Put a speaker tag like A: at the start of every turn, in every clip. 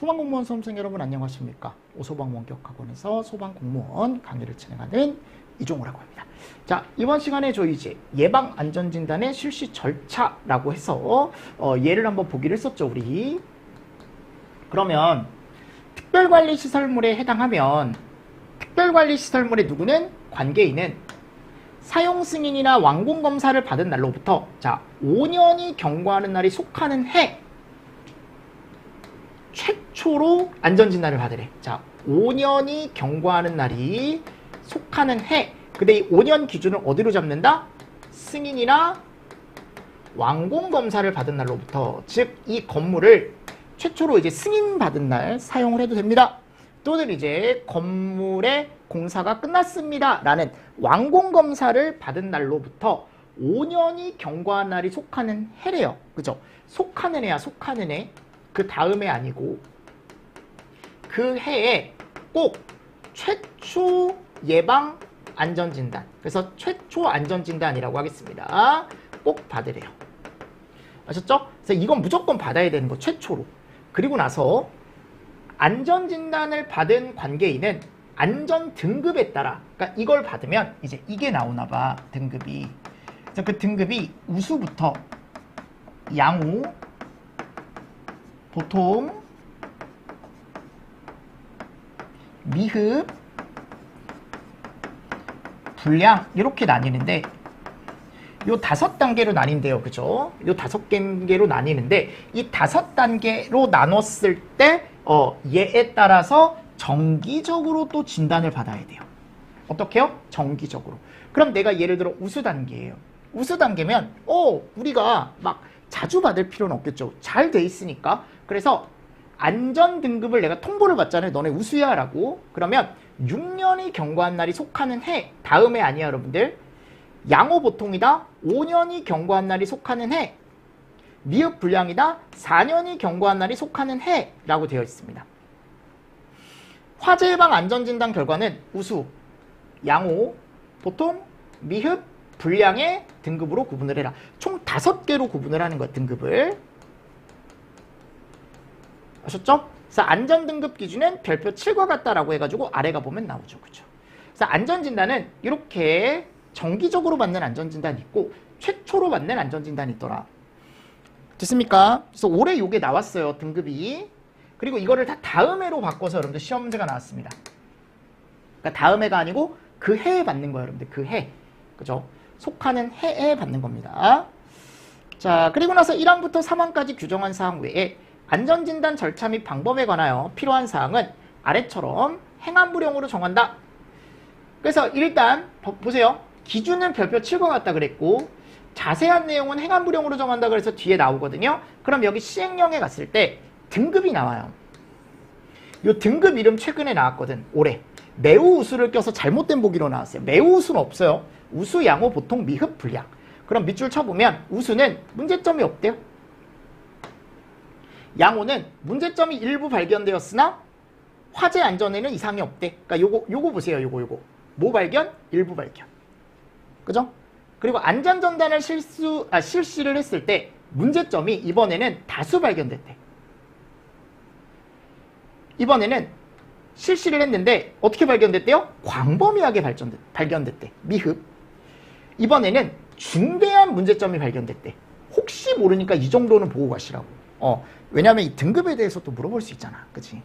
A: 소방공무원 수험생 여러분 안녕하십니까? 오소방원격학원에서 소방공무원 강의를 진행하는 이종우라고 합니다. 자, 이번 시간에 저희 이제 예방안전진단의 실시 절차라고 해서 예를 한번 보기로 했었죠, 우리. 그러면 특별관리시설물에 해당하면 특별관리시설물의 누구는 관계인은 사용 승인이나 완공검사를 받은 날로부터 자 5년이 경과하는 날이 속하는 해 최초로 안전진단을 받으래. 자 5년이 경과하는 날이 속하는 해. 근데 이 5년 기준을 어디로 잡는다? 승인이나 완공검사를 받은 날로부터, 즉 이 건물을 최초로 이제 승인받은 날 사용을 해도 됩니다. 또는 이제 건물의 공사가 끝났습니다 라는 완공검사를 받은 날로부터 5년이 경과한 날이 속하는 해래요. 그죠? 속하는 해야 속하는 해. 그 다음에 아니고 그 해에 꼭 최초 예방 안전진단, 그래서 최초 안전진단이라고 하겠습니다. 꼭 받으래요. 아셨죠? 그래서 이건 무조건 받아야 되는 거, 최초로. 그리고 나서 안전진단을 받은 관계인은 안전 등급에 따라, 그러니까 이걸 받으면 이제 이게 나오나 봐, 등급이. 그래서 그 등급이 우수부터 양호, 보통, 미흡, 불량 이렇게 나뉘는데 요 5단계로 나뉜대요. 그죠? 요 5단계로 나뉘는데 이 5단계로 나눴을 때 얘에 따라서 정기적으로 또 진단을 받아야 돼요. 어떻게요? 정기적으로. 그럼 내가 예를 들어 우수 단계예요. 우수 단계면 우리가 막 자주 받을 필요는 없겠죠. 잘 돼 있으니까. 그래서 안전 등급을 내가 통보를 받잖아요. 너네 우수야 라고. 그러면 6년이 경과한 날이 속하는 해 다음에 아니야 여러분들. 양호 보통이다 5년이 경과한 날이 속하는 해, 미흡 불량이다 4년이 경과한 날이 속하는 해 라고 되어 있습니다. 화재 예방 안전진단 결과는 우수, 양호, 보통, 미흡, 불량의 등급으로 구분을 해라. 총 5개로 구분을 하는 거야, 등급을. 아셨죠? 그래서 안전등급 기준은 별표 7과 같다라고 해가지고 아래가 보면 나오죠. 그죠? 그래서 안전진단은 이렇게 정기적으로 받는 안전진단이 있고 최초로 받는 안전진단이 있더라. 됐습니까? 그래서 올해 요게 나왔어요, 등급이. 그리고 이거를 다 다음 해로 바꿔서 여러분들 시험 문제가 나왔습니다. 그러니까 다음 해가 아니고 그 해에 받는 거예요, 여러분들. 그 해. 그죠? 속하는 해에 받는 겁니다. 자, 그리고 나서 1항부터 3항까지 규정한 사항 외에 안전진단 절차 및 방법에 관하여 필요한 사항은 아래처럼 행안부령으로 정한다. 그래서 일단 보세요. 기준은 별표 7과 같다 그랬고 자세한 내용은 행안부령으로 정한다 그래서 뒤에 나오거든요. 그럼 여기 시행령에 갔을 때 등급이 나와요. 요 등급 이름 최근에 나왔거든. 올해. 매우 우수를 껴서 잘못된 보기로 나왔어요. 매우 우수는 없어요. 우수, 양호, 보통, 미흡, 불량. 그럼 밑줄 쳐보면 우수는 문제점이 없대요. 양호는 문제점이 일부 발견되었으나 화재 안전에는 이상이 없대. 그러니까 요거 보세요. 요거. 뭐 발견? 일부 발견. 그죠? 그리고 안전전단을 실시를 했을 때 문제점이 이번에는 다수 발견됐대. 이번에는 실시를 했는데 어떻게 발견됐대요? 광범위하게 발견됐대. 미흡. 이번에는 중대한 문제점이 발견됐대. 혹시 모르니까 이 정도는 보고 가시라고. 왜냐하면 이 등급에 대해서 또 물어볼 수 있잖아. 그치?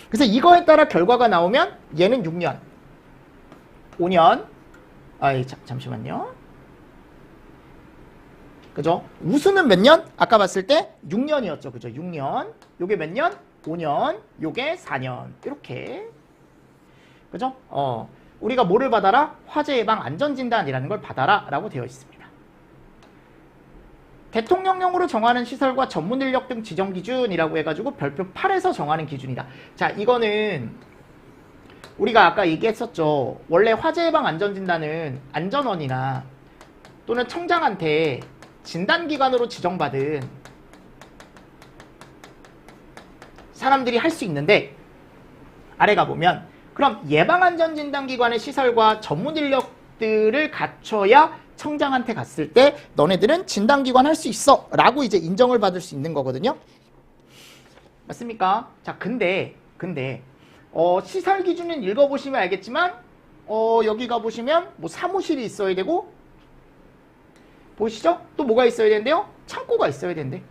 A: 그래서 이거에 따라 결과가 나오면 얘는 6년, 5년, 잠시만요. 그죠? 우수는 몇 년? 아까 봤을 때 6년이었죠. 그죠? 6년. 요게 몇 년? 5년. 요게 4년. 이렇게. 그죠? 우리가 뭐를 받아라? 화재 예방 안전진단이라는 걸 받아라 라고 되어 있습니다. 대통령령으로 정하는 시설과 전문 인력 등 지정 기준이라고 해가지고 별표 8에서 정하는 기준이다. 자, 이거는 우리가 아까 얘기했었죠. 원래 화재 예방 안전진단은 안전원이나 또는 청장한테 진단기관으로 지정받은 사람들이 할 수 있는데 아래 가보면 그럼 예방안전진단기관의 시설과 전문 인력들을 갖춰야 청장한테 갔을 때 너네들은 진단기관 할 수 있어 라고 이제 인정을 받을 수 있는 거거든요. 맞습니까? 자, 근데 시설 기준은 읽어보시면 알겠지만 여기 가보시면 뭐 사무실이 있어야 되고 보이시죠? 또 뭐가 있어야 되는데요? 창고가 있어야 된대.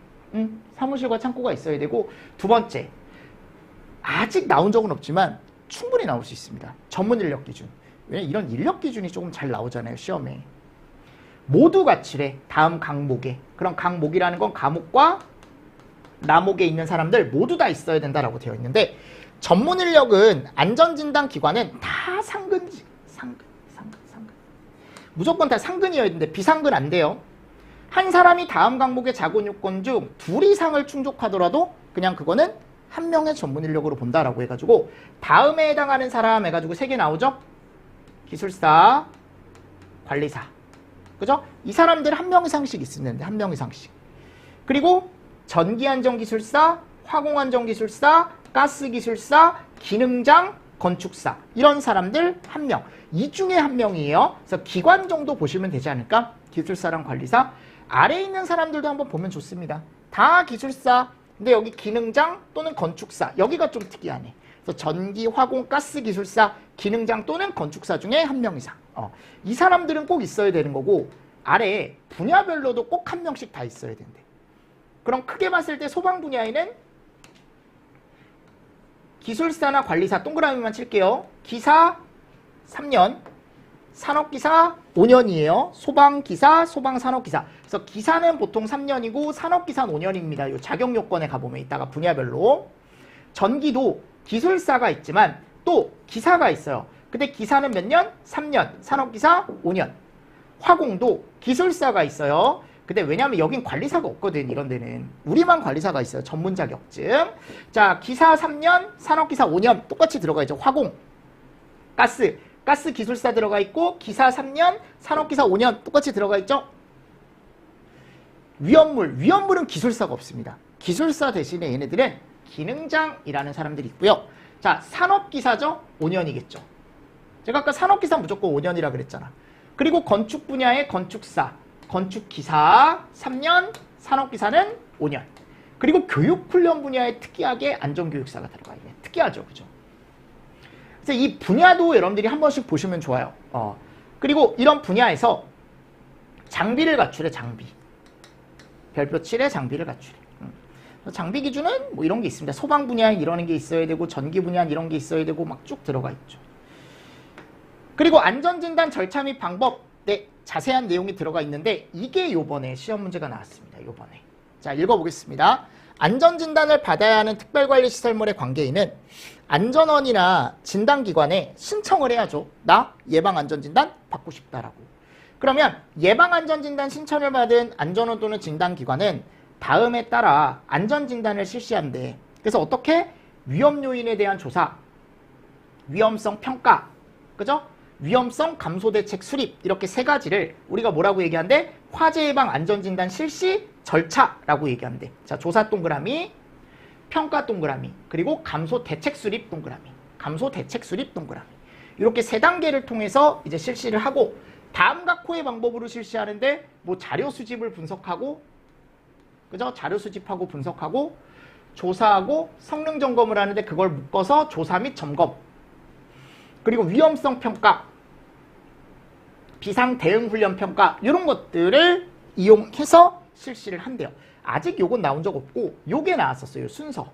A: 사무실과 창고가 있어야 되고, 두 번째, 아직 나온 적은 없지만 충분히 나올 수 있습니다. 전문 인력 기준. 왜냐면 이런 인력 기준이 조금 잘 나오잖아요, 시험에. 모두 갖추래, 다음 강목에. 그럼 강목이라는 건 과목과 나목에 있는 사람들 모두 다 있어야 된다라고 되어 있는데, 전문 인력은 안전진단 기관은 다 상근. 무조건 다 상근이어야 되는데 비상근 안 돼요. 한 사람이 다음 강목의 자본 요건 중 둘 이상을 충족하더라도 그냥 그거는 한 명의 전문 인력으로 본다라고 해가지고, 다음에 해당하는 사람 해가지고 3개 나오죠? 기술사, 관리사. 그죠? 이 사람들 한 명 이상씩 있는데, 한 명 이상씩. 그리고 전기안전기술사, 화공안전기술사, 가스기술사, 기능장, 건축사. 이런 사람들 한 명. 이 중에 한 명이에요. 그래서 기관 정도 보시면 되지 않을까? 기술사랑 관리사. 아래에 있는 사람들도 한번 보면 좋습니다. 다 기술사. 근데 여기 기능장 또는 건축사. 여기가 좀 특이하네. 그래서 전기, 화공, 가스 기술사, 기능장 또는 건축사 중에 한 명 이상. 이 사람들은 꼭 있어야 되는 거고, 아래에 분야별로도 꼭 한 명씩 다 있어야 된대. 그럼 크게 봤을 때 소방 분야에는 기술사나 관리사 동그라미만 칠게요. 기사 3년, 산업기사 5년이에요. 소방기사, 소방산업기사. 그래서 기사는 보통 3년이고 산업기사는 5년입니다. 요 자격 요건에 가보면 이따가 분야별로. 전기도 기술사가 있지만 또 기사가 있어요. 근데 기사는 몇 년? 3년. 산업기사 5년. 화공도 기술사가 있어요. 근데 왜냐면 여긴 관리사가 없거든, 이런 데는. 우리만 관리사가 있어요. 전문 자격증. 자, 기사 3년, 산업기사 5년 똑같이 들어가 있죠. 화공, 가스 기술사 들어가 있고, 기사 3년, 산업기사 5년 똑같이 들어가 있죠. 위험물은 기술사가 없습니다. 기술사 대신에 얘네들은 기능장이라는 사람들이 있고요. 자, 산업기사죠? 5년이겠죠. 제가 아까 산업기사 무조건 5년이라 그랬잖아. 그리고 건축 분야의 건축사, 건축기사 3년, 산업기사는 5년. 그리고 교육훈련 분야에 특이하게 안전교육사가 들어가 있네. 특이하죠, 그죠? 그래서 이 분야도 여러분들이 한 번씩 보시면 좋아요. 그리고 이런 분야에서 장비를 갖추래, 장비. 별표 7에 장비를 갖추래. 장비 기준은 뭐 이런 게 있습니다. 소방 분야에 이런 게 있어야 되고, 전기 분야에 이런 게 있어야 되고, 막 쭉 들어가 있죠. 그리고 안전진단 절차 및 방법, 네, 자세한 내용이 들어가 있는데, 이게 요번에 시험 문제가 나왔습니다. 요번에. 자, 읽어보겠습니다. 안전진단을 받아야 하는 특별관리시설물의 관계인은 안전원이나 진단기관에 신청을 해야죠. 나 예방안전진단 받고 싶다라고. 그러면 예방안전진단 신청을 받은 안전원 또는 진단기관은 다음에 따라 안전진단을 실시한대. 그래서 어떻게? 위험요인에 대한 조사, 위험성 평가, 그죠? 위험성 감소대책 수립, 이렇게 3가지를 우리가 뭐라고 얘기하는데? 화재 예방 안전진단 실시 절차라고 얘기하는데, 자, 조사 동그라미, 평가 동그라미, 그리고 감소대책 수립 동그라미, 감소대책 수립 동그라미. 이렇게 3단계를 통해서 이제 실시를 하고, 다음과 코의 방법으로 실시하는데 뭐 자료 수집을 분석하고, 그죠? 자료 수집하고 분석하고, 조사하고 성능 점검을 하는데 그걸 묶어서 조사 및 점검, 그리고 위험성 평가, 비상 대응 훈련 평가, 이런 것들을 이용해서 실시를 한대요. 아직 요건 나온 적 없고, 요게 나왔었어요. 순서.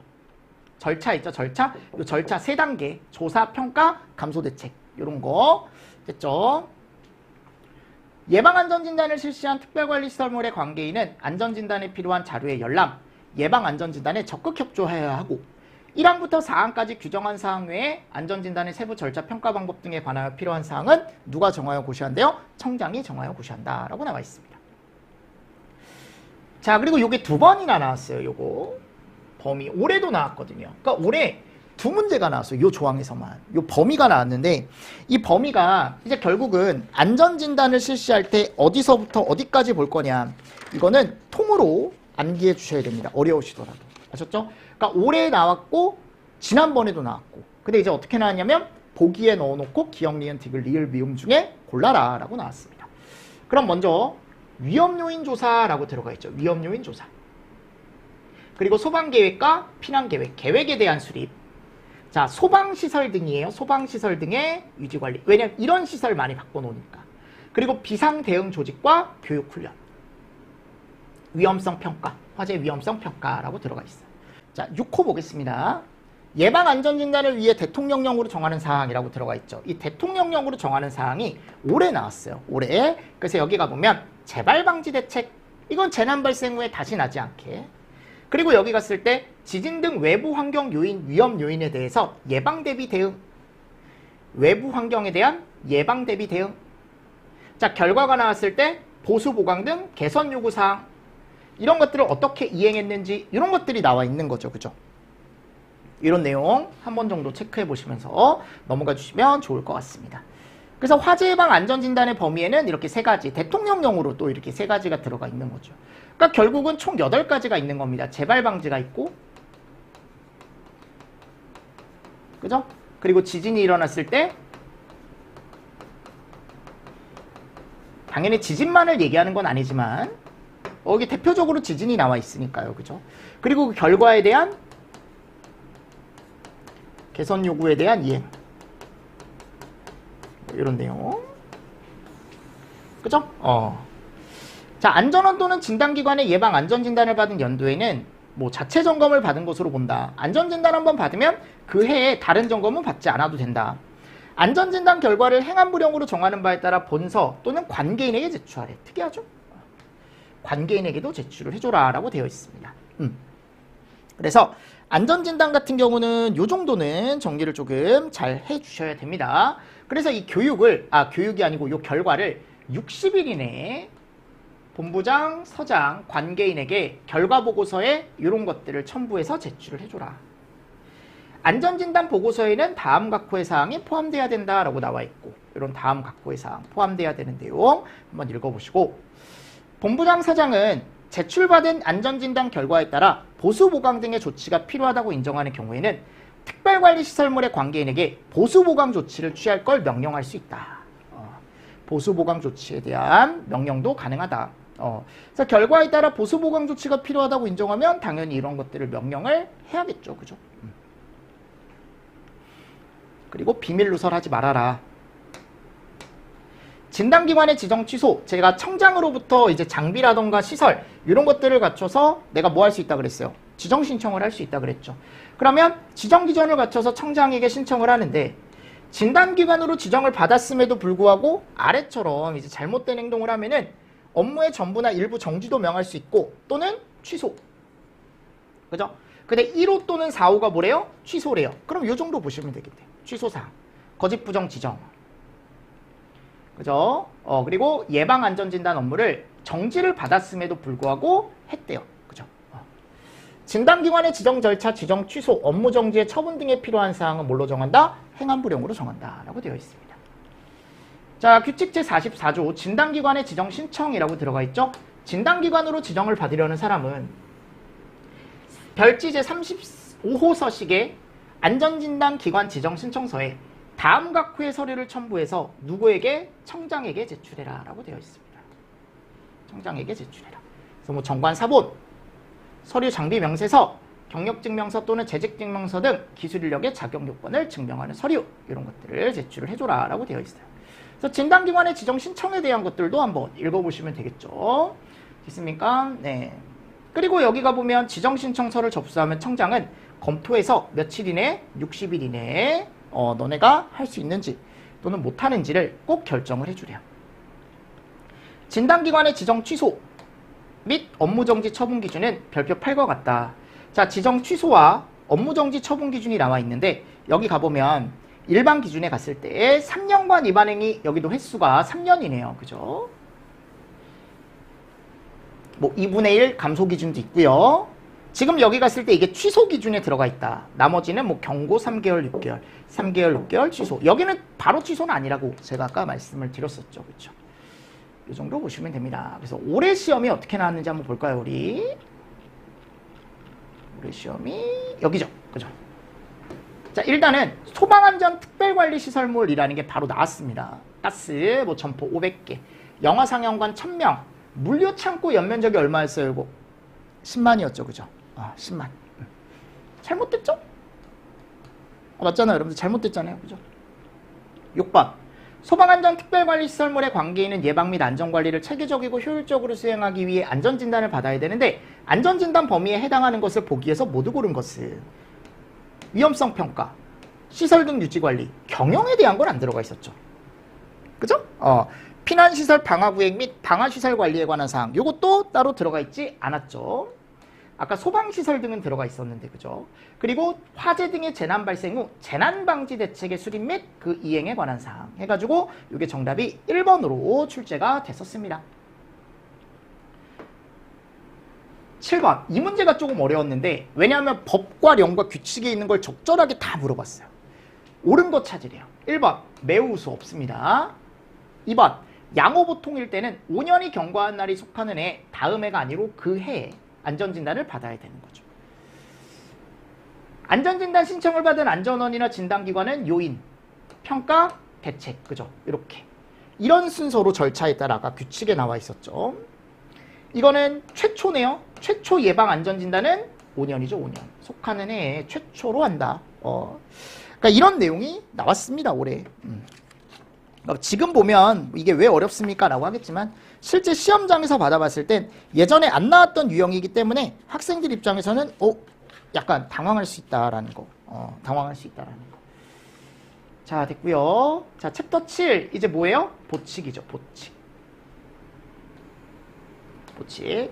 A: 절차 있죠, 절차? 요 절차 3단계. 조사, 평가, 감소대책. 요런 거. 됐죠? 예방안전진단을 실시한 특별관리시설물의 관계인은 안전진단에 필요한 자료의 열람, 예방안전진단에 적극 협조해야 하고, 1항부터 4항까지 규정한 사항 외에 안전진단의 세부 절차 평가 방법 등에 관하여 필요한 사항은 누가 정하여 고시한대요? 청장이 정하여 고시한다 라고 나와 있습니다. 자, 그리고 요게 2번이나 나왔어요. 요거 범위 올해도 나왔거든요. 그러니까 올해 2문제가 나왔어요. 요 조항에서만. 요 범위가 나왔는데, 이 범위가 이제 결국은 안전진단을 실시할 때 어디서부터 어디까지 볼 거냐, 이거는 통으로 암기해 주셔야 됩니다. 어려우시더라도. 아셨죠? 그러니까 올해 나왔고 지난번에도 나왔고, 근데 이제 어떻게 나왔냐면 보기에 넣어놓고 기역, 니은, 디귿, 리을, 미음 중에 골라라 라고 나왔습니다. 그럼 먼저 위험요인 조사라고 들어가 있죠. 위험요인 조사. 그리고 소방계획과 피난계획, 계획에 대한 수립. 자, 소방시설 등이에요. 소방시설 등의 유지관리. 왜냐면 이런 시설 많이 바꿔놓으니까. 그리고 비상대응 조직과 교육훈련. 위험성 평가, 화재 위험성 평가라고 들어가 있어요. 자, 6호 보겠습니다. 예방안전진단을 위해 대통령령으로 정하는 사항이라고 들어가 있죠. 이 대통령령으로 정하는 사항이 올해 나왔어요. 올해. 그래서 여기 가보면 재발방지 대책. 이건 재난 발생 후에 다시 나지 않게. 그리고 여기 갔을 때 지진 등 외부 환경 요인, 위험 요인에 대해서 예방 대비 대응. 외부 환경에 대한 예방 대비 대응. 자, 결과가 나왔을 때 보수 보강 등 개선 요구 사항. 이런 것들을 어떻게 이행했는지 이런 것들이 나와 있는 거죠. 그죠? 이런 내용 한 번 정도 체크해 보시면서 넘어가 주시면 좋을 것 같습니다. 그래서 화재 예방 안전진단의 범위에는 이렇게 세 가지, 대통령령으로 또 이렇게 세 가지가 들어가 있는 거죠. 그러니까 결국은 총 8가지가 있는 겁니다. 재발 방지가 있고, 그죠? 그리고 지진이 일어났을 때 당연히 지진만을 얘기하는 건 아니지만 여기 대표적으로 지진이 나와 있으니까요. 그죠? 그리고 그 결과에 대한 개선 요구에 대한 이행. 이런 내용. 그죠? 자, 안전원 또는 진단기관의 예방 안전진단을 받은 연도에는 뭐 자체 점검을 받은 것으로 본다. 안전진단 한번 받으면 그 해에 다른 점검은 받지 않아도 된다. 안전진단 결과를 행안부령으로 정하는 바에 따라 본서 또는 관계인에게 제출하래. 특이하죠? 관계인에게도 제출을 해줘라 라고 되어 있습니다. 그래서 안전진단 같은 경우는 요 정도는 정리를 조금 잘 해주셔야 됩니다. 그래서 이 교육이 아니고 요 결과를 60일 이내에 본부장, 서장, 관계인에게 결과보고서에 이런 것들을 첨부해서 제출을 해줘라. 안전진단 보고서에는 다음 각호의 사항이 포함되어야 된다라고 나와 있고, 이런 다음 각호의 사항 포함되어야 되는 내용 한번 읽어보시고, 본부장, 사장은 제출받은 안전진단 결과에 따라 보수보강 등의 조치가 필요하다고 인정하는 경우에는 특별관리시설물의 관계인에게 보수보강 조치를 취할 걸 명령할 수 있다. 보수보강 조치에 대한 명령도 가능하다. 그래서 결과에 따라 보수보강 조치가 필요하다고 인정하면 당연히 이런 것들을 명령을 해야겠죠. 그죠? 그리고 비밀 누설하지 말아라. 진단기관의 지정 취소, 제가 청장으로부터 이제 장비라던가 시설 이런 것들을 갖춰서 내가 뭐 할 수 있다 그랬어요? 지정 신청을 할 수 있다 그랬죠. 그러면 지정 기준을 갖춰서 청장에게 신청을 하는데 진단기관으로 지정을 받았음에도 불구하고 아래처럼 이제 잘못된 행동을 하면은 업무의 전부나 일부 정지도 명할 수 있고 또는 취소. 그죠? 근데 1호 또는 4호가 뭐래요? 취소래요. 그럼 요 정도 보시면 되겠대요. 취소사항. 거짓 부정 지정. 그죠? 그리고 예방안전진단 업무를 정지를 받았음에도 불구하고 했대요. 그죠? 진단기관의 지정 절차, 지정 취소, 업무 정지의 처분 등에 필요한 사항은 뭘로 정한다? 행안부령으로 정한다. 라고 되어 있습니다. 자, 규칙 제44조 진단기관의 지정 신청이라고 들어가 있죠? 진단기관으로 지정을 받으려는 사람은 별지 제35호 서식의 안전진단기관 지정 신청서에 다음 각호의 서류를 첨부해서 누구에게? 청장에게 제출해라 라고 되어 있습니다. 청장에게 제출해라. 그래서 뭐 정관 사본, 서류 장비 명세서, 경력증명서 또는 재직증명서 등 기술인력의 자격 요건을 증명하는 서류 이런 것들을 제출을 해줘라 라고 되어 있어요. 그래서 진단기관의 지정 신청에 대한 것들도 한번 읽어보시면 되겠죠. 됐습니까? 네. 그리고 여기 가보면 지정 신청서를 접수하면 청장은 검토해서 며칠 이내, 60일 이내에 너네가 할 수 있는지 또는 못하는지를 꼭 결정을 해주래요. 진단기관의 지정 취소 및 업무정지 처분 기준은 별표 8과 같다. 자, 지정 취소와 업무정지 처분 기준이 나와 있는데 여기 가보면 일반 기준에 갔을 때 3년간 위반행위 여기도 횟수가 3년이네요. 그죠? 뭐 2분의 1 감소 기준도 있고요. 지금 여기 갔을 때 이게 취소 기준에 들어가 있다. 나머지는 뭐 경고 3개월, 6개월, 3개월, 6개월 취소. 여기는 바로 취소는 아니라고 제가 아까 말씀을 드렸었죠. 그렇죠? 이 정도 보시면 됩니다. 그래서 올해 시험이 어떻게 나왔는지 한번 볼까요, 우리? 올해 시험이 여기죠. 그죠? 자, 일단은 소방안전 특별관리시설물이라는 게 바로 나왔습니다. 가스, 뭐 점포 500개, 영화상영관 1000명, 물류창고 연면적이 얼마였어요, 이거? 10만이었죠, 그죠? 10만. 잘못됐죠? 맞잖아요. 여러분들 잘못됐잖아요. 그죠? 6번. 소방안전특별관리시설물에 관계 있는 예방 및 안전관리를 체계적이고 효율적으로 수행하기 위해 안전진단을 받아야 되는데 안전진단 범위에 해당하는 것을 보기 위해서 모두 고른 것은 위험성 평가, 시설 등 유지관리, 경영에 대한 건 안 들어가 있었죠. 그죠? 피난시설 방화구획 및 방화시설 관리에 관한 사항 이것도 따로 들어가 있지 않았죠. 아까 소방시설 등은 들어가 있었는데 그죠? 그리고 화재 등의 재난 발생 후 재난방지 대책의 수립 및 그 이행에 관한 사항 해가지고 이게 정답이 1번으로 출제가 됐었습니다. 7번. 이 문제가 조금 어려웠는데 왜냐하면 법과 규칙에 있는 걸 적절하게 다 물어봤어요. 옳은 거 찾으래요. 1번. 매우 우수 없습니다. 2번. 양호보통일 때는 5년이 경과한 날이 속하는 해 다음 해가 아니고 그 해에 안전진단을 받아야 되는 거죠. 안전진단 신청을 받은 안전원이나 진단기관은 요인, 평가, 대책, 그죠? 이렇게. 이런 순서로 절차에 따라 아까 규칙에 나와 있었죠. 이거는 최초네요. 최초 예방 안전진단은 5년이죠, 5년. 속하는 해에 최초로 한다. 그러니까 이런 내용이 나왔습니다, 올해. 지금 보면 이게 왜 어렵습니까? 라고 하겠지만 실제 시험장에서 받아봤을 땐 예전에 안 나왔던 유형이기 때문에 학생들 입장에서는 약간 당황할 수 있다라는 거. 당황할 수 있다라는 거. 자, 됐고요. 자, 챕터 7 이제 뭐예요? 보칙이죠, 보칙. 보칙.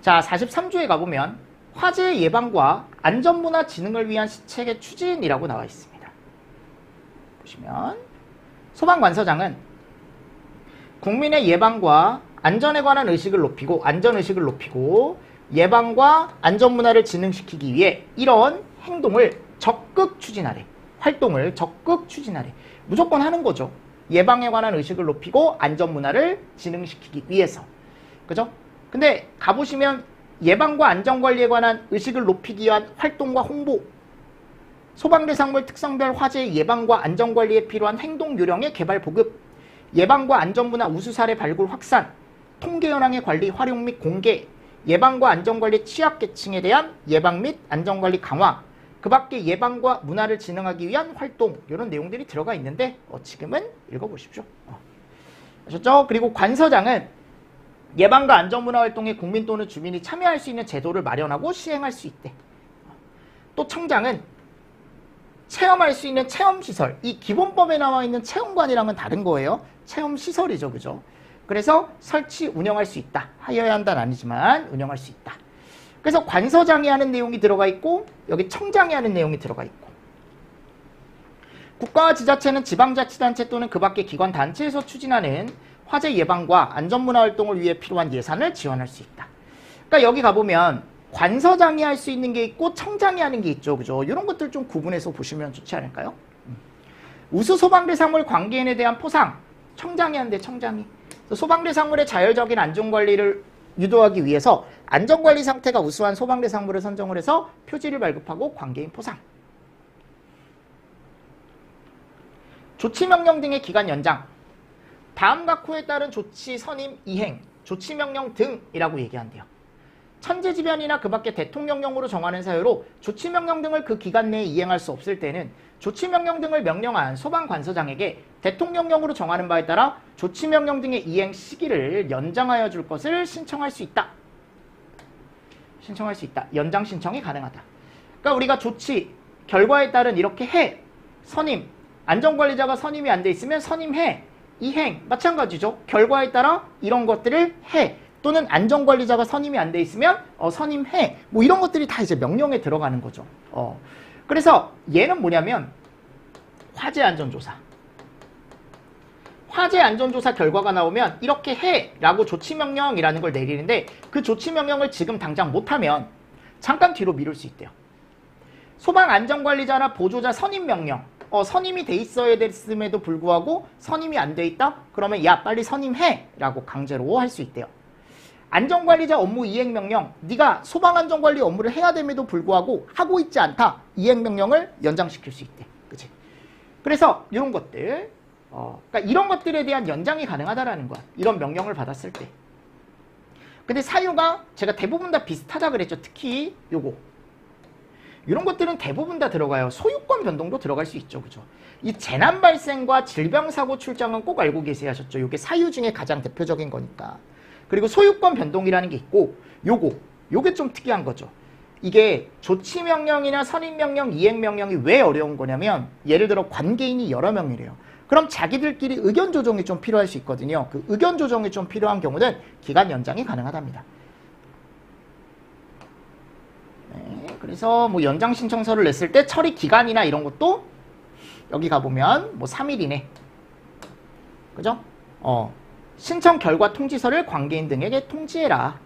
A: 자, 43조에 가보면 화재 예방과 안전문화 진흥을 위한 시책의 추진이라고 나와 있습니다. 보시면 소방관서장은 국민의 예방과 안전에 관한 의식을 높이고 안전의식을 높이고 예방과 안전문화를 진흥시키기 위해 이런 행동을 적극 추진하래. 활동을 적극 추진하래. 무조건 하는 거죠. 예방에 관한 의식을 높이고 안전문화를 진흥시키기 위해서. 그죠? 근데 가보시면 예방과 안전관리에 관한 의식을 높이기 위한 활동과 홍보, 소방대상물 특성별 화재 예방과 안전관리에 필요한 행동 요령의 개발 보급, 예방과 안전문화 우수 사례 발굴 확산, 통계 현황의 관리 활용 및 공개, 예방과 안전관리 취약계층에 대한 예방 및 안전관리 강화, 그 밖에 예방과 문화를 진흥하기 위한 활동 이런 내용들이 들어가 있는데 지금은 읽어보십시오. 아셨죠? 그리고 관서장은 예방과 안전문화 활동에 국민 또는 주민이 참여할 수 있는 제도를 마련하고 시행할 수 있대. 또 청장은 체험할 수 있는 체험시설, 이 기본법에 나와 있는 체험관이랑은 다른 거예요. 체험시설이죠. 그죠? 그래서 설치, 운영할 수 있다. 하여야 한다는 아니지만 운영할 수 있다. 그래서 관서장이 하는 내용이 들어가 있고 여기 청장이 하는 내용이 들어가 있고 국가와 지자체는 지방자치단체 또는 그 밖의 기관 단체에서 추진하는 화재 예방과 안전문화 활동을 위해 필요한 예산을 지원할 수 있다. 그러니까 여기 가보면 관서장이 할 수 있는 게 있고 청장이 하는 게 있죠. 그죠? 이런 것들 좀 구분해서 보시면 좋지 않을까요? 우수 소방대상물 관계인에 대한 포상, 청장이 하는데 청장이. 소방대상물의 자율적인 안전관리를 유도하기 위해서 안전관리 상태가 우수한 소방대상물을 선정을 해서 표지를 발급하고 관계인 포상. 조치명령 등의 기간 연장. 다음 각호에 따른 조치 선임 이행, 조치명령 등이라고 얘기한대요. 천재지변이나 그 밖에 대통령령으로 정하는 사유로 조치명령 등을 그 기간 내에 이행할 수 없을 때는 조치명령 등을 명령한 소방관서장에게 대통령령으로 정하는 바에 따라 조치명령 등의 이행 시기를 연장하여 줄 것을 신청할 수 있다. 신청할 수 있다. 연장 신청이 가능하다. 그러니까 우리가 조치, 결과에 따른 이렇게 해, 선임, 안전관리자가 선임이 안 돼 있으면 선임해, 이행, 마찬가지죠. 결과에 따라 이런 것들을 해. 또는 안전관리자가 선임이 안 돼 있으면 선임해. 뭐 이런 것들이 다 이제 명령에 들어가는 거죠. 그래서 얘는 뭐냐면 화재 안전조사. 화재 안전조사 결과가 나오면 이렇게 해 라고 조치명령이라는 걸 내리는데 그 조치명령을 지금 당장 못하면 잠깐 뒤로 미룰 수 있대요. 소방안전관리자나 보조자 선임명령. 선임이 돼 있어야 됐음에도 불구하고 선임이 안 돼 있다? 그러면 야 빨리 선임해 라고 강제로 할 수 있대요. 안전관리자 업무 이행명령, 네가 소방안전관리 업무를 해야 됨에도 불구하고 하고 있지 않다. 이행명령을 연장시킬 수 있대. 그치? 그래서 이런 것들, 그러니까 이런 것들에 대한 연장이 가능하다라는 거야. 이런 명령을 받았을 때. 근데 사유가 제가 대부분 다 비슷하다 그랬죠. 특히 요거. 이런 것들은 대부분 다 들어가요. 소유권 변동도 들어갈 수 있죠. 그죠? 이 재난 발생과 질병사고 출장은 꼭 알고 계세요 하셨죠. 이게 사유 중에 가장 대표적인 거니까. 그리고 소유권 변동이라는 게 있고 요게 좀 특이한 거죠. 이게 조치명령이나 선임명령, 이행명령이 왜 어려운 거냐면 예를 들어 관계인이 여러 명이래요. 그럼 자기들끼리 의견 조정이 좀 필요할 수 있거든요. 그 의견 조정이 좀 필요한 경우는 기간 연장이 가능하답니다. 네, 그래서 뭐 연장 신청서를 냈을 때 처리 기간이나 이런 것도 여기 가보면 뭐 3일 이내. 그죠? 신청 결과 통지서를 관계인 등에게 통지해라.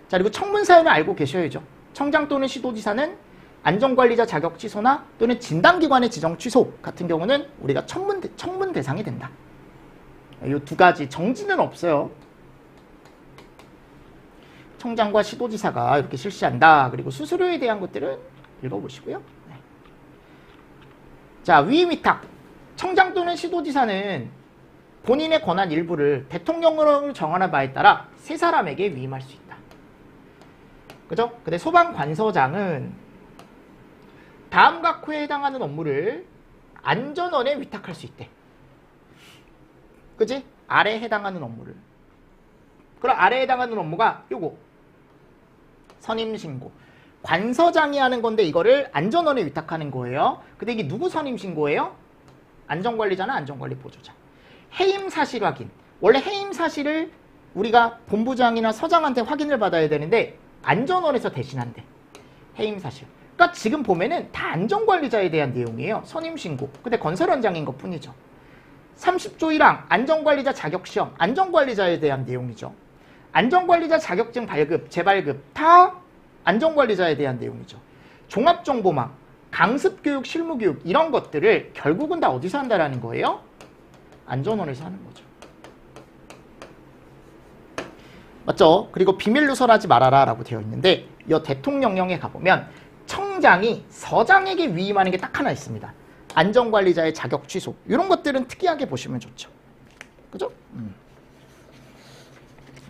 A: 자, 그리고 청문 사유는 알고 계셔야죠. 청장 또는 시도지사는 안전관리자 자격 취소나 또는 진단기관의 지정 취소 같은 경우는 우리가 청문 대상이 된다. 이 두 가지 정지는 없어요. 청장과 시도지사가 이렇게 실시한다. 그리고 수수료에 대한 것들은 읽어보시고요. 네. 자, 위임위탁. 청장 또는 시도지사는 본인의 권한 일부를 대통령으로 정하는 바에 따라 세 사람에게 위임할 수 있다. 그죠? 근데 소방관서장은 다음 각호에 해당하는 업무를 안전원에 위탁할 수 있대. 그지? 아래에 해당하는 업무를. 그럼 아래에 해당하는 업무가 요거. 선임신고. 관서장이 하는 건데 이거를 안전원에 위탁하는 거예요. 근데 이게 누구 선임신고예요? 안전관리자나 안전관리보조자. 해임사실 확인. 원래 해임사실을 우리가 본부장이나 서장한테 확인을 받아야 되는데 안전원에서 대신한대. 해임사실. 그러니까 지금 보면은 다 안전관리자에 대한 내용이에요. 선임신고. 근데 건설원장인 것 뿐이죠. 30조 1항 안전관리자 자격시험. 안전관리자에 대한 내용이죠. 안전관리자 자격증 발급, 재발급 다 안전관리자에 대한 내용이죠. 종합정보망, 강습교육, 실무교육 이런 것들을 결국은 다 어디서 한다라는 거예요? 안전원에서 하는 거죠. 맞죠? 그리고 비밀 누설하지 말아라 라고 되어 있는데 이 대통령령에 가보면 청장이 서장에게 위임하는 게 딱 하나 있습니다. 안전관리자의 자격 취소. 이런 것들은 특이하게 보시면 좋죠. 그죠?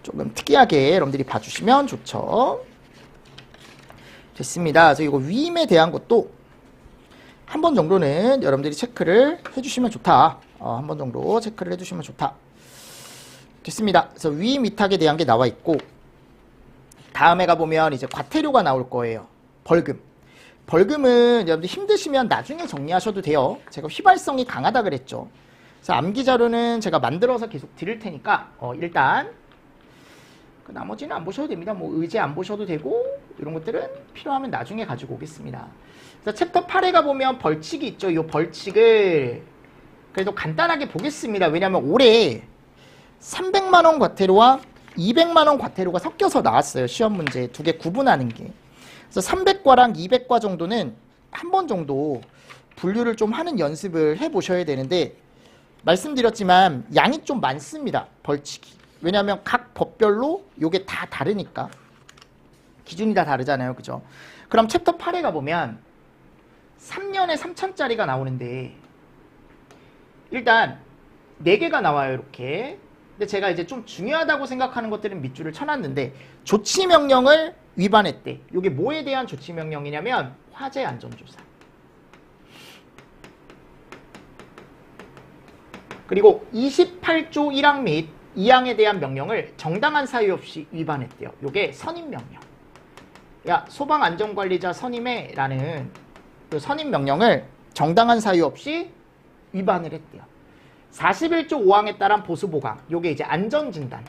A: 조금 특이하게 여러분들이 봐주시면 좋죠. 됐습니다. 그래서 이거 위임에 대한 것도 한 번 정도는 여러분들이 체크를 해주시면 좋다. 한 번 정도 체크를 해주시면 좋다. 됐습니다. 그래서 위임 위탁에 대한 게 나와 있고 다음에 가보면 이제 과태료가 나올 거예요. 벌금. 벌금은 여러분들 힘드시면 나중에 정리하셔도 돼요. 제가 휘발성이 강하다 그랬죠. 그래서 암기 자료는 제가 만들어서 계속 드릴 테니까 일단 그 나머지는 안 보셔도 됩니다. 뭐 의제 안 보셔도 되고 이런 것들은 필요하면 나중에 가지고 오겠습니다. 그래서 챕터 8에 가보면 벌칙이 있죠. 이 벌칙을 그래도 간단하게 보겠습니다. 왜냐하면 올해 300만 원 과태료와 200만 원 과태료가 섞여서 나왔어요. 시험 문제 두 개 구분하는 게. 그래서 300과랑 200과 정도는 한 번 정도 분류를 좀 하는 연습을 해보셔야 되는데 말씀드렸지만 양이 좀 많습니다. 벌칙이. 왜냐하면 각 법별로 이게 다 다르니까. 기준이 다 다르잖아요. 그죠? 그럼 챕터 8에 가보면 3년에 3천짜리가 나오는데 일단 4개가 나와요. 이렇게. 근데 제가 이제 좀 중요하다고 생각하는 것들은 밑줄을 쳐놨는데 조치명령을 위반했대. 이게 뭐에 대한 조치명령이냐면 화재 안전조사. 그리고 28조 1항 및 2항에 대한 명령을 정당한 사유 없이 위반했대요. 이게 선임명령. 야, 소방안전관리자 선임해 라는 그 선임명령을 정당한 사유 없이 위반을 했대요. 41조 5항에 따른 보수보강. 요게 이제 안전진단.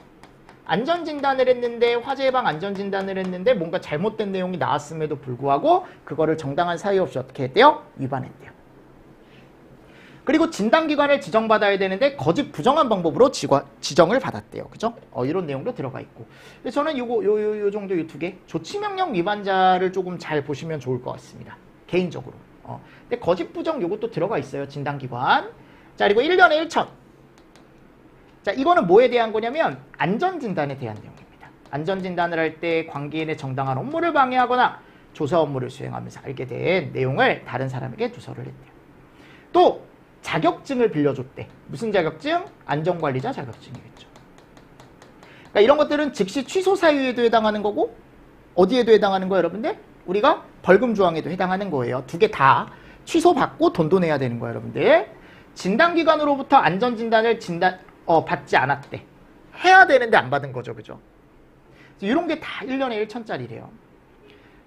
A: 안전진단을 했는데 화재 예방 안전진단을 했는데 뭔가 잘못된 내용이 나왔음에도 불구하고 그거를 정당한 사유 없이 어떻게 했대요? 위반했대요. 그리고 진단기관을 지정받아야 되는데 거짓 부정한 방법으로 지정을 받았대요. 그죠? 이런 내용도 들어가 있고. 그래서 저는 요 정도 요 두 개 조치명령 위반자를 조금 잘 보시면 좋을 것 같습니다. 개인적으로. 근데 거짓 부정 요것도 들어가 있어요. 진단기관. 자, 그리고 1년에 1천. 자, 이거는 뭐에 대한 거냐면 안전진단에 대한 내용입니다. 안전진단을 할 때 관계인의 정당한 업무를 방해하거나 조사 업무를 수행하면서 알게 된 내용을 다른 사람에게 누설을 했대요. 또 자격증을 빌려줬대. 무슨 자격증? 안전관리자 자격증이겠죠. 그러니까 이런 것들은 즉시 취소 사유에도 해당하는 거고 어디에도 해당하는 거예요, 여러분들? 우리가 벌금 조항에도 해당하는 거예요. 두 개 다 취소받고 돈도 내야 되는 거예요, 여러분들. 진단기관으로부터 안전진단을 받지 않았대. 해야 되는데 안 받은 거죠, 그죠? 이런 게 다 1년에 1천짜리래요.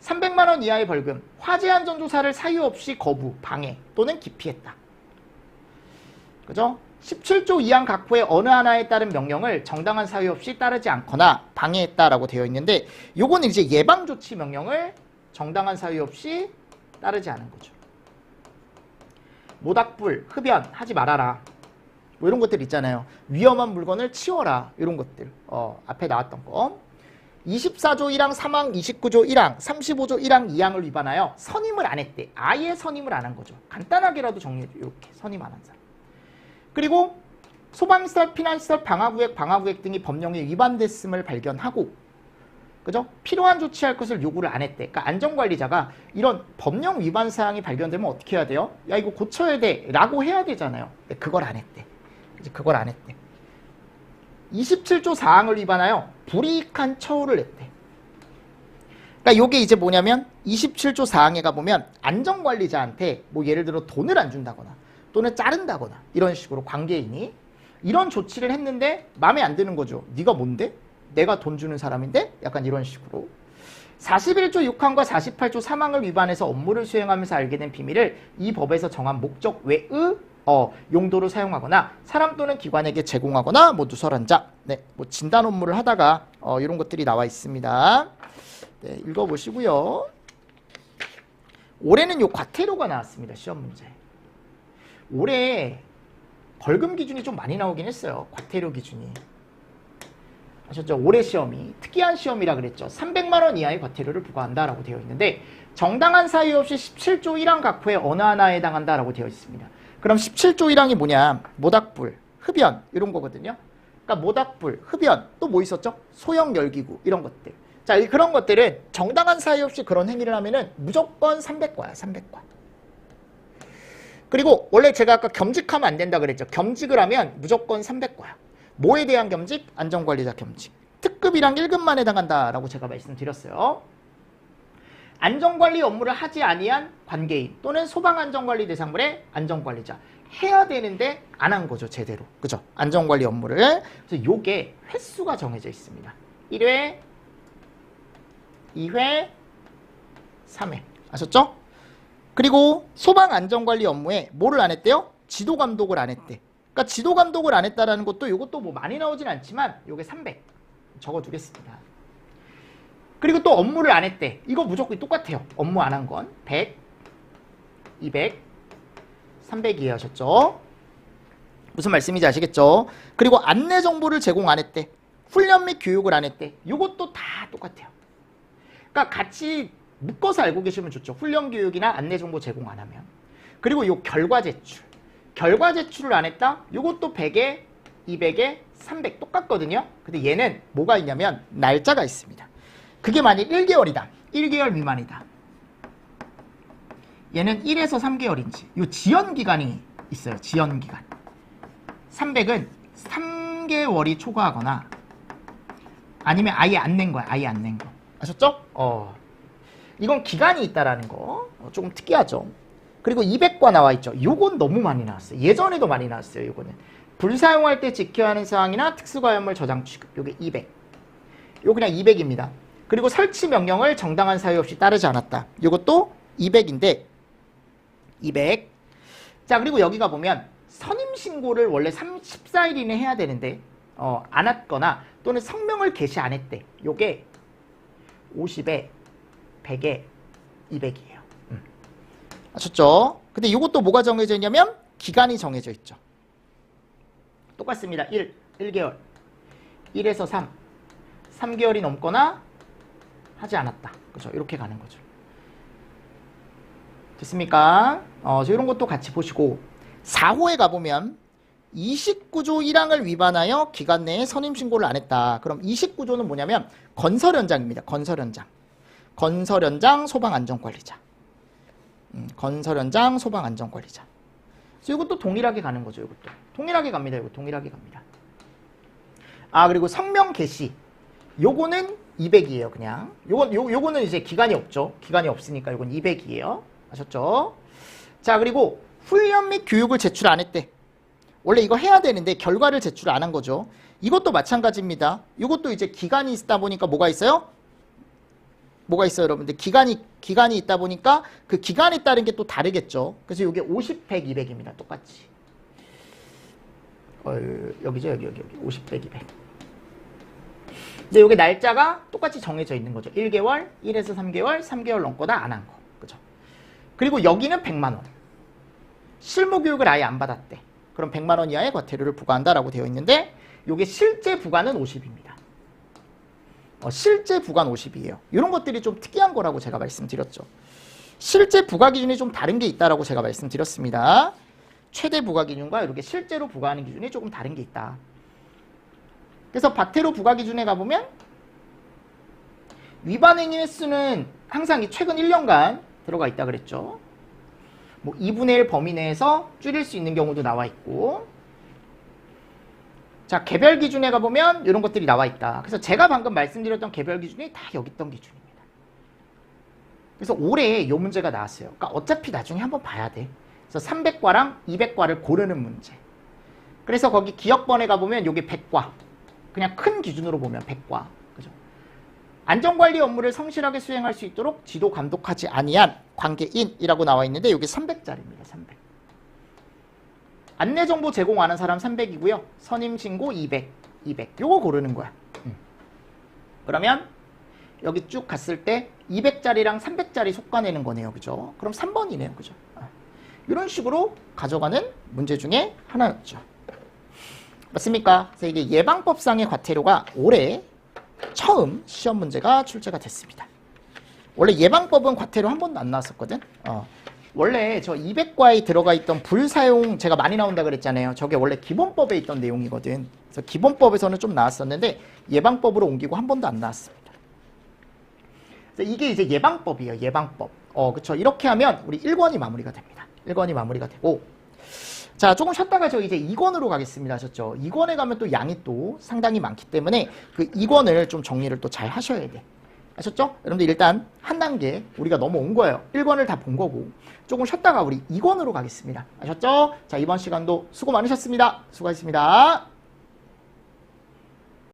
A: 300만 원 이하의 벌금, 화재 안전조사를 사유 없이 거부, 방해 또는 기피했다. 그죠? 17조 2항 각호의 어느 하나에 따른 명령을 정당한 사유 없이 따르지 않거나 방해했다라고 되어 있는데 요거는 이제 예방조치 명령을 정당한 사유 없이 따르지 않은 거죠. 모닥불, 흡연 하지 말아라. 뭐 이런 것들 있잖아요. 위험한 물건을 치워라. 이런 것들. 앞에 나왔던 거. 24조 1항 3항 29조 1항 35조 1항 2항을 위반하여 선임을 안 했대. 아예 선임을 안 한 거죠. 간단하게라도 정리해 줘. 이렇게 선임 안 한 사람. 그리고 소방시설, 피난시설, 방화구역 등이 법령에 위반됐음을 발견하고 그죠? 필요한 조치할 것을 요구를 안 했대. 그러니까 안전관리자가 이런 법령 위반 사항이 발견되면 어떻게 해야 돼요? 야 이거 고쳐야 돼 라고 해야 되잖아요. 근데 그걸 안 했대. 이제 그걸 안 했대. 27조 4항을 위반하여 불이익한 처우를 냈대. 그러니까 요게 이제 뭐냐면 27조 4항에 가보면 안전관리자한테 뭐 예를 들어 돈을 안 준다거나 또는 자른다거나 이런 식으로 관계인이 이런 조치를 했는데 마음에 안 드는 거죠. 네가 뭔데? 내가 돈 주는 사람인데? 약간 이런 식으로. 41조 6항과 48조 3항을 위반해서 업무를 수행하면서 알게 된 비밀을 이 법에서 정한 목적 외의 용도로 사용하거나 사람 또는 기관에게 제공하거나 뭐 누설한 자. 네, 뭐 진단 업무를 하다가 이런 것들이 나와 있습니다. 네, 읽어보시고요. 올해는 요 과태료가 나왔습니다. 시험 문제. 올해 벌금 기준이 좀 많이 나오긴 했어요. 과태료 기준이. 아셨죠? 올해 시험이 특이한 시험이라 그랬죠. 300만 원 이하의 과태료를 부과한다라고 되어 있는데 정당한 사유 없이 17조 1항 각호의 어느 하나에 해당한다라고 되어 있습니다. 그럼 17조 1항이 뭐냐? 모닥불, 흡연 이런 거거든요. 그러니까 모닥불, 흡연 또 뭐 있었죠? 소형 열기구 이런 것들. 자, 그런 것들은 정당한 사유 없이 그런 행위를 하면은 무조건 300과야. 300과. 그리고 원래 제가 아까 겸직하면 안 된다 그랬죠. 겸직을 하면 무조건 300과야. 뭐에 대한 겸직? 안전관리자 겸직. 특급이랑 1급만 해당한다라고 제가 말씀드렸어요. 안전관리 업무를 하지 아니한 관계인 또는 소방안전관리 대상물의 안전관리자. 해야 되는데 안 한 거죠. 제대로. 그죠? 안전관리 업무를. 그래서 요게 횟수가 정해져 있습니다. 1회, 2회, 3회. 아셨죠? 그리고 소방안전관리 업무에 뭐를 안 했대요? 지도감독을 안 했대. 그러니까 지도감독을 안 했다라는 것도 이것도 뭐 많이 나오진 않지만 요게 300 적어두겠습니다. 그리고 또 업무를 안 했대. 이거 무조건 똑같아요. 업무 안 한 건 100, 200, 300이에요. 하셨죠? 무슨 말씀인지 아시겠죠? 그리고 안내 정보를 제공 안 했대. 훈련 및 교육을 안 했대. 이것도 다 똑같아요. 그러니까 같이 묶어서 알고 계시면 좋죠. 훈련 교육이나 안내 정보 제공 안 하면. 그리고 요 결과 제출. 결과 제출을 안 했다? 요것도 100에 200에 300 똑같거든요. 근데 얘는 뭐가 있냐면 날짜가 있습니다. 그게 만약 1개월이다. 1개월 미만이다. 얘는 1에서 3개월인지 요 지연기간이 있어요. 지연기간. 300은 3개월이 초과하거나 아니면 아예 안 낸 거야. 아예 안 낸 거. 아셨죠? 이건 기간이 있다라는 거. 조금 특이하죠. 그리고 200과 나와 있죠. 요건 너무 많이 나왔어요. 예전에도 많이 나왔어요. 요거는. 불사용할 때 지켜야 하는 사항이나 특수과열물 저장 취급. 요게 200. 요 그냥 200입니다. 그리고 설치 명령을 정당한 사유 없이 따르지 않았다. 요것도 200인데 200. 자, 그리고 여기가 보면 선임 신고를 원래 14일 이내 해야 되는데 안 했거나 또는 성명을 게시 안 했대. 요게 50에 100에 200이에요. 아셨죠? 근데 이것도 뭐가 정해져 있냐면 기간이 정해져 있죠. 똑같습니다. 1개월. 1에서 3. 3개월이 넘거나 하지 않았다. 그죠? 이렇게 가는 거죠. 됐습니까? 이런 것도 같이 보시고 4호에 가보면 29조 1항을 위반하여 기간 내에 선임신고를 안 했다. 그럼 29조는 뭐냐면 건설 현장입니다. 건설 현장. 건설 현장 소방안전관리자. 건설 현장 소방안전관리자. 그래서 이것도 동일하게 가는 거죠. 이것도 동일하게 갑니다. 이거 동일하게 갑니다. 그리고 성명 개시. 요거는 200이에요, 그냥. 요거는 이제 기간이 없죠. 기간이 없으니까 요건 200이에요. 아셨죠? 자, 그리고 훈련 및 교육을 제출 안 했대. 원래 이거 해야 되는데 결과를 제출 안 한 거죠. 이것도 마찬가지입니다. 이것도 이제 기간이 있다 보니까 뭐가 있어요? 뭐가 있어요, 여러분들? 기간이 있다 보니까 그 기간에 따른 게 또 다르겠죠. 그래서 이게 50, 100, 200입니다. 똑같이. 여기죠, 여기. 50, 100, 200. 근데 이게 날짜가 똑같이 정해져 있는 거죠. 1개월, 1에서 3개월, 3개월 넘거나 안 한 거. 그죠? 그리고 여기는 100만 원. 실무 교육을 아예 안 받았대. 그럼 100만 원 이하의 과태료를 부과한다라고 되어 있는데 이게 실제 부과는 50입니다. 실제 부과는 50이에요. 이런 것들이 좀 특이한 거라고 제가 말씀드렸죠. 실제 부과 기준이 좀 다른 게 있다라고 제가 말씀드렸습니다. 최대 부과 기준과 이렇게 실제로 부과하는 기준이 조금 다른 게 있다. 그래서 과태료 부과 기준에 가보면 위반 행위 횟수는 항상 이 최근 1년간 들어가 있다 그랬죠. 뭐 2분의 1 범위 내에서 줄일 수 있는 경우도 나와 있고, 자, 개별 기준에 가보면 이런 것들이 나와 있다. 그래서 제가 방금 말씀드렸던 개별 기준이 다 여기 있던 기준입니다. 그래서 올해 이 문제가 나왔어요. 그러니까 어차피 나중에 한번 봐야 돼. 그래서 300과랑 200과를 고르는 문제. 그래서 거기 기억번에 가보면 이게 100과. 그냥 큰 기준으로 보면 100과. 그죠? 안전관리 업무를 성실하게 수행할 수 있도록 지도 감독하지 아니한 관계인이라고 나와 있는데 이게 300짜리입니다. 300. 안내정보 제공하는 사람 300이고요. 선임신고 200. 요거 고르는 거야. 그러면 여기 쭉 갔을 때 200짜리랑 300짜리 속가내는 거네요. 그죠? 그럼 3번이네요. 그죠? 이런 식으로 가져가는 문제 중에 하나였죠. 맞습니까? 그래서 이게 예방법상의 과태료가 올해 처음 시험 문제가 출제가 됐습니다. 원래 예방법은 과태료 한 번도 안 나왔었거든. 원래 저 200과에 들어가 있던 불사용 제가 많이 나온다 그랬잖아요. 저게 원래 기본법에 있던 내용이거든. 그래서 기본법에서는 좀 나왔었는데 예방법으로 옮기고 한 번도 안 나왔습니다. 그래서 이게 이제 예방법이에요. 예방법. 그쵸. 이렇게 하면 우리 1권이 마무리가 됩니다. 1권이 마무리가 되고, 자, 조금 쉬었다가 저 이제 2권으로 가겠습니다. 하셨죠? 2권에 가면 또 양이 또 상당히 많기 때문에 그 2권을 좀 정리를 또 잘 하셔야 돼. 아셨죠? 여러분들 일단 한 단계 우리가 넘어온 거예요. 1권을 다 본 거고 조금 쉬었다가 우리 2권으로 가겠습니다. 아셨죠? 자, 이번 시간도 수고 많으셨습니다. 수고하셨습니다.